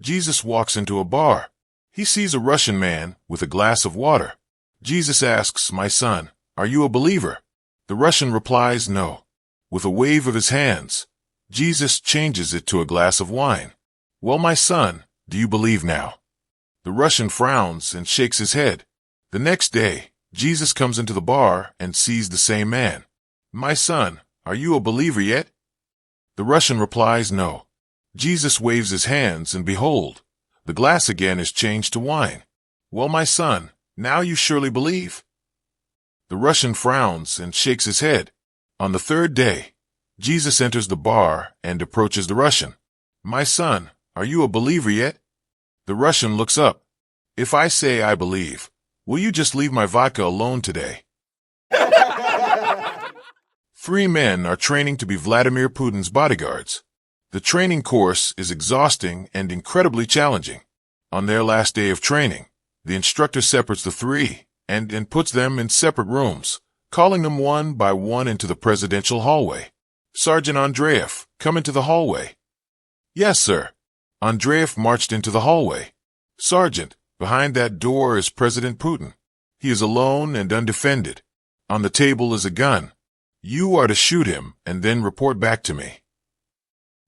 Jesus walks into a bar. He sees a Russian man with a glass of water. Jesus asks, "My son, are you a believer?" The Russian replies, "No." With a wave of his hands, Jesus changes it to a glass of wine. "Well, my son, do you believe now?" The Russian frowns and shakes his head. The next day, Jesus comes into the bar and sees the same man. "My son, are you a believer yet?" The Russian replies, "No." Jesus waves his hands, and behold, the glass again is changed to wine. "Well, my son, now you surely believe." The Russian frowns and shakes his head. On the third day, Jesus enters the bar and approaches the Russian. "My son, are you a believer yet?" The Russian looks up. "If I say I believe, will you just leave my vodka alone today?" 3 men are training to be Vladimir Putin's bodyguards. The training course is exhausting and incredibly challenging. On their last day of training, the instructor separates the 3 and puts them in separate rooms, calling them one by one into the presidential hallway. "Sergeant Andreev, come into the hallway." "Yes, sir." Andreev marched into the hallway. "Sergeant, behind that door is President Putin. He is alone and undefended. On the table is a gun. You are to shoot him and then report back to me."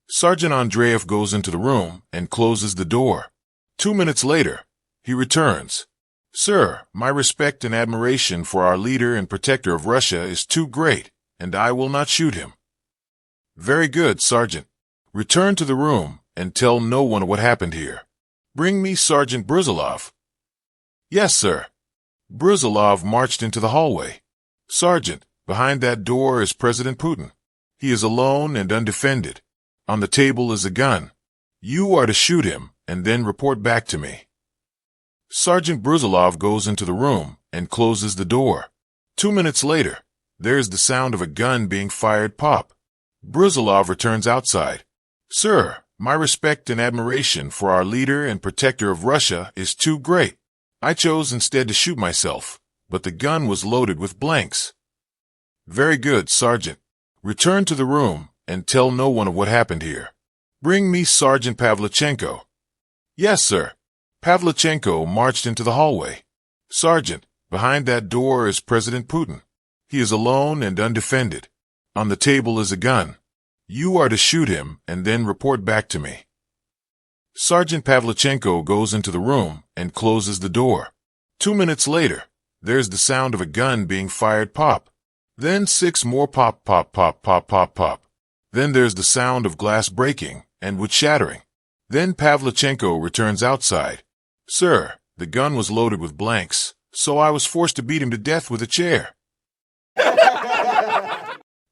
Sergeant Andreev goes into the room and closes the door. 2 minutes later, he returns. "Sir, my respect and admiration for our leader and protector of Russia is too great, and I will not shoot him." "Very good, Sergeant. Return to the room and tell no one what happened here. Bring me Sergeant Brusilov." "Yes, sir." Brusilov marched into the hallway. "Sergeant, behind that door is President Putin. He is alone and undefended. On the table is a gun. You are to shoot him and then report back to me." Sergeant Brusilov goes into the room and closes the door. 2 minutes later, there is the sound of a gun being fired pop. Brusilov returns outside. "Sir, my respect and admiration for our leader and protector of Russia is too great. I chose instead to shoot myself, but the gun was loaded with blanks." "Very good, Sergeant. Return to the room and tell no one of what happened here. Bring me Sergeant Pavlichenko." "Yes, sir." Pavlichenko marched into the hallway. "Sergeant, behind that door is President Putin. He is alone and undefended. On the table is a gun. You are to shoot him and then report back to me." Sergeant Pavlichenko goes into the room and closes the door. 2 minutes later, there's the sound of a gun being fired pop. Then 6 more pop, pop, pop, pop, pop, pop. Then there's the sound of glass breaking and wood shattering. Then Pavlichenko returns outside. "Sir, the gun was loaded with blanks, so I was forced to beat him to death with a chair."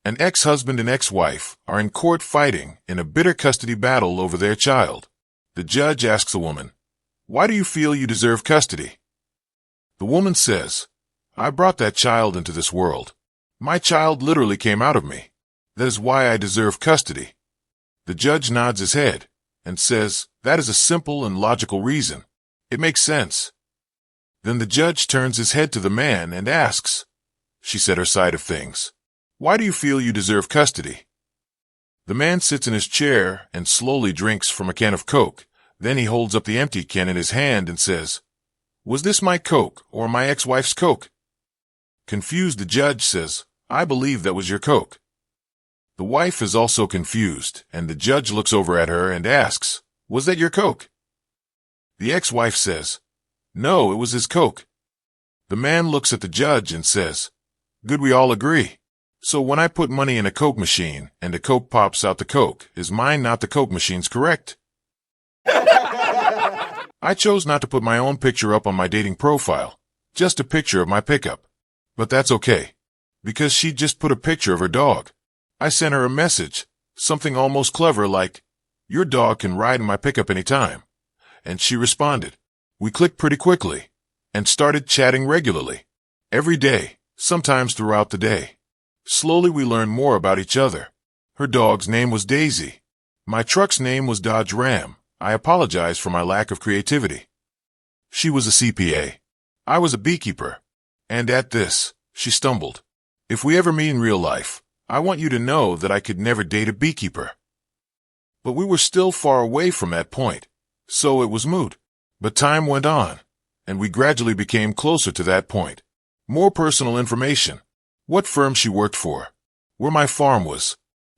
An ex-husband and ex-wife are in court fighting in a bitter custody battle over their child. The judge asks the woman, "Why do you feel you deserve custody?" The woman says, "I brought that child into this world. My child literally came out of me. That is why I deserve custody." The judge nods his head and says, "That is a simple and logical reason. It makes sense." Then the judge turns his head to the man and asks, "She said her side of things. Why do you feel you deserve custody?" The man sits in his chair and slowly drinks from a can of Coke. Then he holds up the empty can in his hand and says, "Was this my Coke or my ex-wife's Coke?" Confused, the judge says, "I believe that was your Coke." The wife is also confused, and the judge looks over at her and asks, "Was that your Coke?" The ex-wife says, "No, it was his Coke." The man looks at the judge and says, "Good, we all agree. So when I put money in a Coke machine and a Coke pops out the Coke, is mine not the Coke machine's, correct?" I chose not to put my own picture up on my dating profile, just a picture of my pickup. But that's okay, because she just put a picture of her dog. I sent her a message, something almost clever like, "Your dog can ride in my pickup anytime." And she responded. We clicked pretty quickly and started chatting regularly. Every day, sometimes throughout the day. Slowly we learned more about each other. Her dog's name was Daisy. My truck's name was Dodge Ram. I apologize for my lack of creativity. She was a CPA. I was a beekeeper. And at this, she stumbled. If we ever meet in real life, I want you to know that I could never date a beekeeper. But we were still far away from that point. So it was moot. But time went on, and we gradually became closer to that point. More personal information. What firm she worked for. Where my farm was.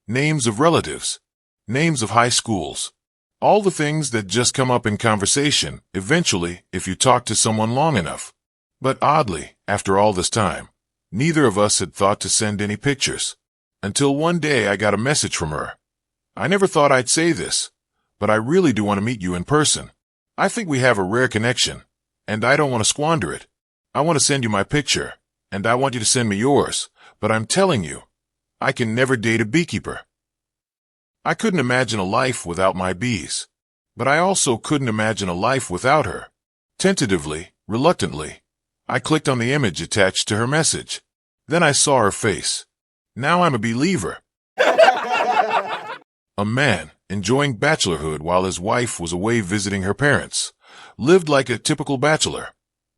Names of relatives. Names of high schools. All the things that just come up in conversation, eventually, if you talk to someone long enough. But oddly, after all this time, neither of us had thought to send any pictures. Until one day I got a message from her. I never thought I'd say this, but I really do want to meet you in person. I think we have a rare connection, and I don't want to squander it. I want to send you my picture, and I want you to send me yours, but I'm telling you, I can never date a beekeeper. I couldn't imagine a life without my bees, but I also couldn't imagine a life without her. Tentatively, reluctantly, I clicked on the image attached to her message. Then I saw her face. Now I'm a believer. A man, enjoying bachelorhood while his wife was away visiting her parents, lived like a typical bachelor,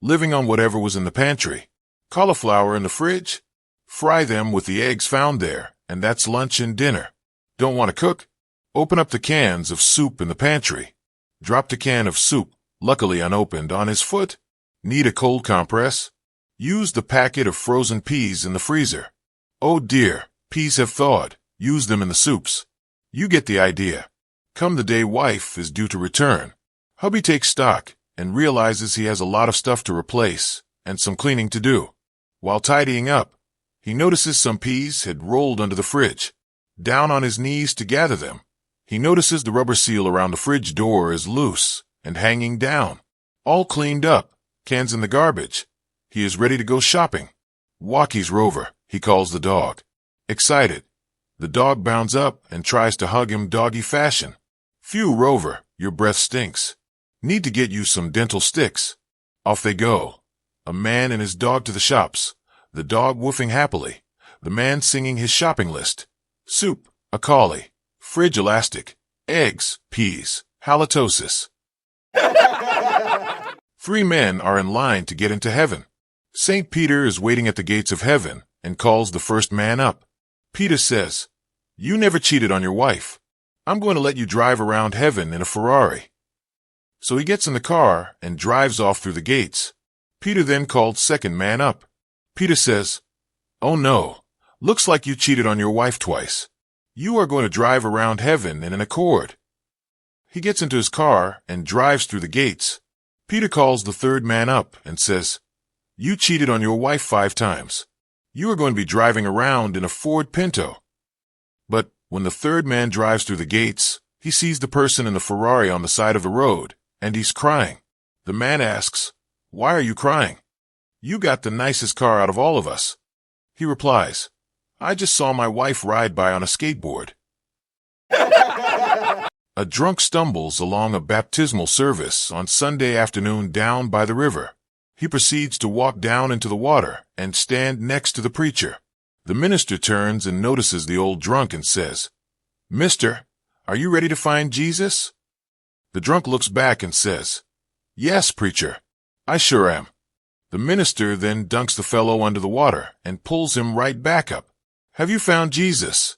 living on whatever was in the pantry. Cauliflower in the fridge? Fry them with the eggs found there, and that's lunch and dinner. Don't want to cook? Open up the cans of soup in the pantry. Dropped a can of soup, luckily unopened, on his foot. Need a cold compress? Use the packet of frozen peas in the freezer. Oh dear, peas have thawed. Use them in the soups. You get the idea. Come the day wife is due to return, hubby takes stock and realizes he has a lot of stuff to replace and some cleaning to do. While tidying up, he notices some peas had rolled under the fridge. Down on his knees to gather them, he notices the rubber seal around the fridge door is loose and hanging down. All cleaned up, cans in the garbage. He is ready to go shopping. Walkies Rover, he calls the dog. Excited, the dog bounds up and tries to hug him doggy fashion. Phew, Rover, your breath stinks. Need to get you some dental sticks. Off they go. A man and his dog to the shops, the dog woofing happily, the man singing his shopping list. Soup, a collie, fridge elastic, eggs, peas, halitosis. 3 men are in line to get into heaven. St. Peter is waiting at the gates of heaven and calls the first man up. Peter says, "You never cheated on your wife. I'm going to let you drive around heaven in a Ferrari." So he gets in the car and drives off through the gates. Peter then called second man up. Peter says, "Oh no. Looks like you cheated on your wife twice. You are going to drive around heaven in an Accord." He gets into his car and drives through the gates. Peter calls the third man up and says, "You cheated on your wife 5 times. You are going to be driving around in a Ford Pinto." But when the third man drives through the gates, he sees the person in the Ferrari on the side of the road, and he's crying. The man asks, "Why are you crying? You got the nicest car out of all of us." He replies, "I just saw my wife ride by on a skateboard." A drunk stumbles along a baptismal service on Sunday afternoon down by the river. He proceeds to walk down into the water and stand next to the preacher. The minister turns and notices the old drunk and says, "Mister, are you ready to find Jesus?" The drunk looks back and says, "Yes, preacher, I sure am." The minister then dunks the fellow under the water and pulls him right back up. "Have you found Jesus?"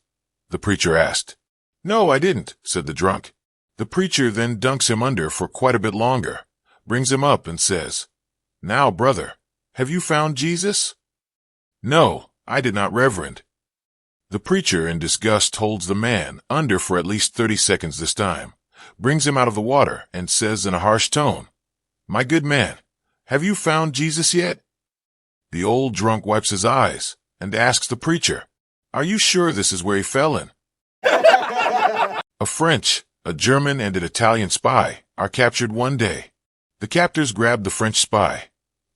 the preacher asked. "No, I didn't," said the drunk. The preacher then dunks him under for quite a bit longer, brings him up and says, "Now, brother, have you found Jesus?" "No, I did not, Reverend." The preacher, in disgust, holds the man under for at least 30 seconds this time, brings him out of the water, and says in a harsh tone, "My good man, have you found Jesus yet?" The old drunk wipes his eyes and asks the preacher, "Are you sure this is where he fell in?" A French, a German, and an Italian spy are captured one day. The captors grab the French spy,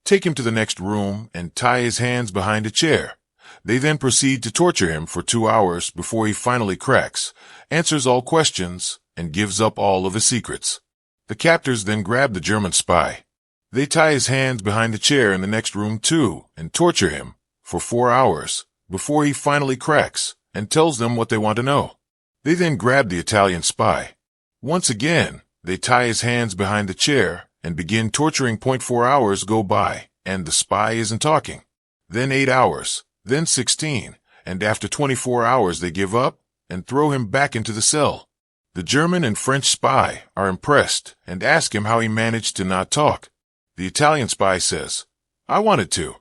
take him to the next room, and tie his hands behind a chair. They then proceed to torture him for 2 hours before he finally cracks, answers all questions, and gives up all of his secrets. The captors then grab the German spy. They tie his hands behind the chair in the next room too, and torture him for 4 hours before he finally cracks and tells them what they want to know. They then grab the Italian spy. Once again, they tie his hands behind the chair and begin torturing. 4 hours go by, and the spy isn't talking. Then 8 hours, then 16, and after 24 hours they give up and throw him back into the cell. The German and French spy are impressed and ask him how he managed to not talk. The Italian spy says, "I wanted to,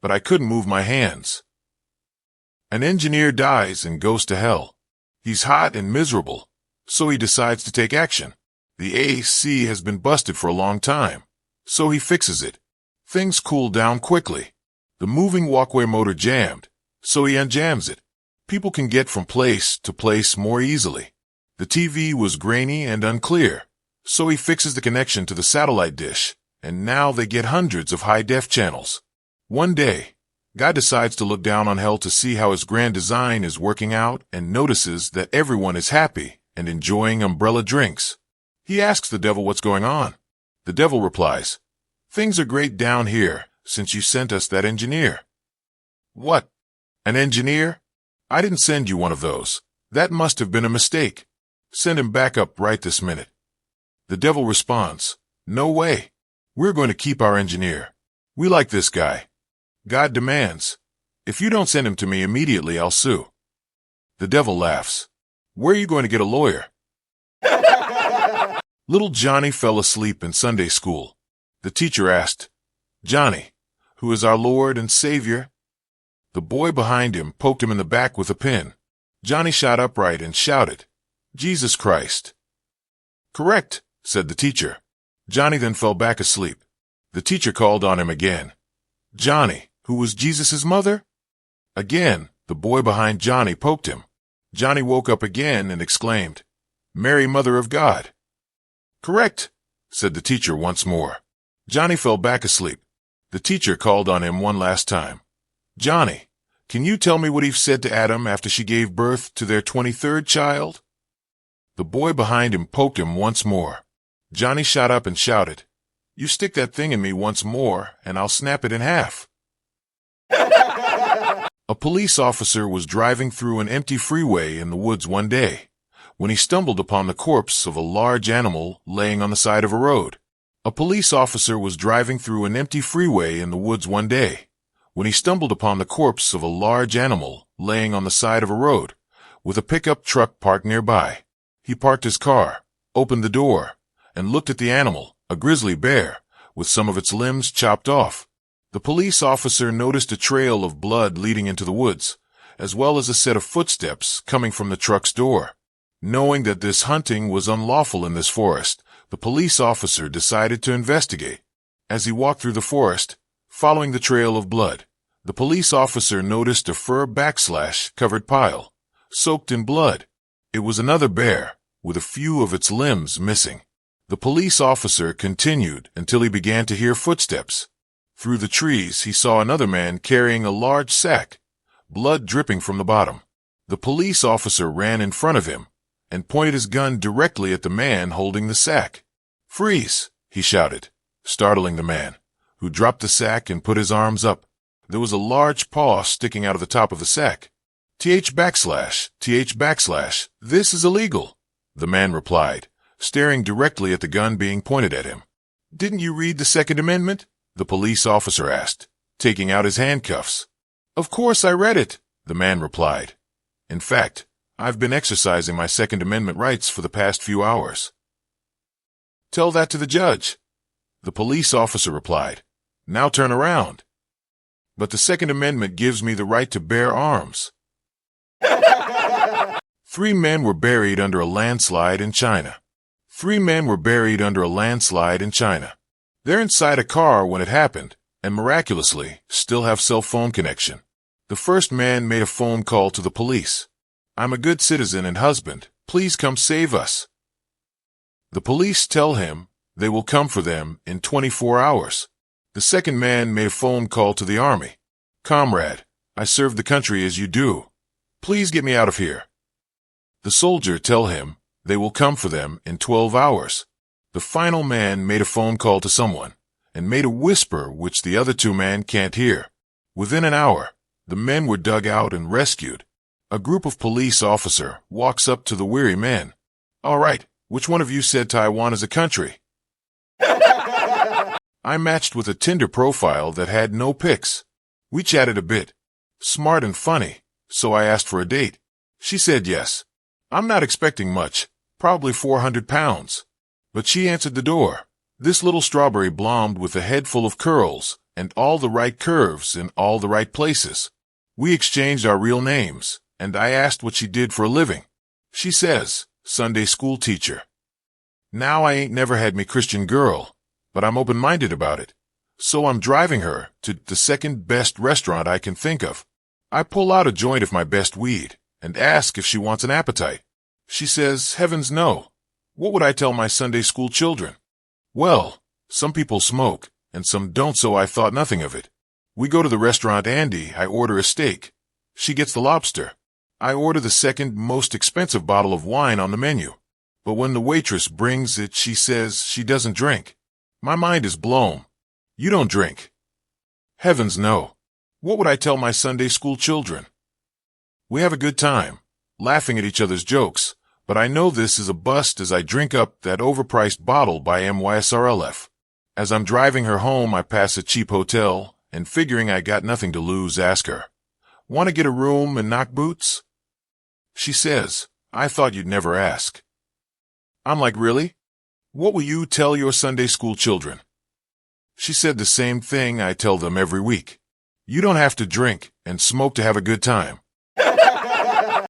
but I couldn't move my hands." An engineer dies and goes to hell. He's hot and miserable, so he decides to take action. The AC has been busted for a long time, so he fixes it. Things cool down quickly. The moving walkway motor jammed, so he unjams it. People can get from place to place more easily. The TV was grainy and unclear, so he fixes the connection to the satellite dish, and now they get hundreds of high-def channels. One day, God decides to look down on hell to see how his grand design is working out and notices that everyone is happy and enjoying umbrella drinks. He asks the devil what's going on. The devil replies, "Things are great down here since you sent us that engineer." "What? An engineer? I didn't send you one of those. That must have been a mistake. Send him back up right this minute." The devil responds, "No way. We're going to keep our engineer. We like this guy." God demands, "If you don't send him to me immediately, I'll sue." The devil laughs. "Where are you going to get a lawyer?" Little Johnny fell asleep in Sunday school. The teacher asked, "Johnny, who is our Lord and Savior?" The boy behind him poked him in the back with a pin. Johnny shot upright and shouted, "Jesus Christ." "Correct," said the teacher. Johnny then fell back asleep. The teacher called on him again. "Johnny, who was Jesus' mother?" Again, the boy behind Johnny poked him. Johnny woke up again and exclaimed, "Mary, Mother of God." "Correct," said the teacher once more. Johnny fell back asleep. The teacher called on him one last time. "Johnny, can you tell me what Eve said to Adam after she gave birth to their 23rd child?" The boy behind him poked him once more. Johnny shot up and shouted, "You stick that thing in me once more, and I'll snap it in half." A police officer was driving through an empty freeway in the woods one day when he stumbled upon the corpse of a large animal laying on the side of a road. A police officer was driving through an empty freeway in the woods one day when he stumbled upon the corpse of a large animal laying on the side of a road with a pickup truck parked nearby. He parked his car, opened the door, and looked at the animal, a grizzly bear, with some of its limbs chopped off. The police officer noticed a trail of blood leading into the woods, as well as a set of footsteps coming from the truck's door. Knowing that this hunting was unlawful in this forest, the police officer decided to investigate. As he walked through the forest, following the trail of blood, the police officer noticed a fur backslash-covered pile, soaked in blood. It was another bear, with a few of its limbs missing. The police officer continued until he began to hear footsteps. Through the trees, he saw another man carrying a large sack, blood dripping from the bottom. The police officer ran in front of him and pointed his gun directly at the man holding the sack. "Freeze!" he shouted, startling the man, who dropped the sack and put his arms up. There was a large paw sticking out of the top of the sack. "TH backslash, this is illegal," the man replied, staring directly at the gun being pointed at him. "Didn't you read the Second Amendment?" the police officer asked, taking out his handcuffs. "Of course I read it," the man replied. "In fact, I've been exercising my Second Amendment rights for the past few hours." "Tell that to the judge," the police officer replied. "Now turn around." "But the Second Amendment gives me the right to bear arms." 3 men were buried under a landslide in China. 3 men were buried under a landslide in China. They're inside a car when it happened, and miraculously still have cell phone connection. The first man made a phone call to the police. "I'm a good citizen and husband. Please come save us." The police tell him they will come for them in 24 hours. The second man made a phone call to the army. "Comrade, I serve the country as you do. Please get me out of here." The soldier tell him they will come for them in 12 hours. The final man made a phone call to someone and made a whisper which the other 2 men can't hear. Within an hour, the men were dug out and rescued. A group of police officer walks up to the weary men. "All right, which one of you said Taiwan is a country?" "I matched with a Tinder profile that had no pics. We chatted a bit. Smart and funny, so I asked for a date. She said yes. I'm not expecting much, probably 400 pounds. But she answered the door. This little strawberry blonde with a head full of curls, and all the right curves in all the right places. We exchanged our real names, and I asked what she did for a living. She says, Sunday school teacher. Now I ain't never had me Christian girl, but I'm open-minded about it. So I'm driving her to the second best restaurant I can think of. I pull out a joint of my best weed and ask if she wants an appetite. She says, heavens no. What would I tell my Sunday school children? Well, some people smoke, and some don't, so I thought nothing of it. We go to the restaurant Andy. I order a steak. She gets the lobster. I order the second most expensive bottle of wine on the menu. But when the waitress brings it, she says she doesn't drink. My mind is blown. You don't drink? Heavens no. What would I tell my Sunday school children? We have a good time, laughing at each other's jokes, but I know this is a bust as I drink up that overpriced bottle by MYSRLF. As I'm driving her home, I pass a cheap hotel, and figuring I got nothing to lose, ask her, want to get a room and knock boots? She says, I thought you'd never ask. I'm like, really? What will you tell your Sunday school children? She said the same thing I tell them every week. You don't have to drink and smoke to have a good time.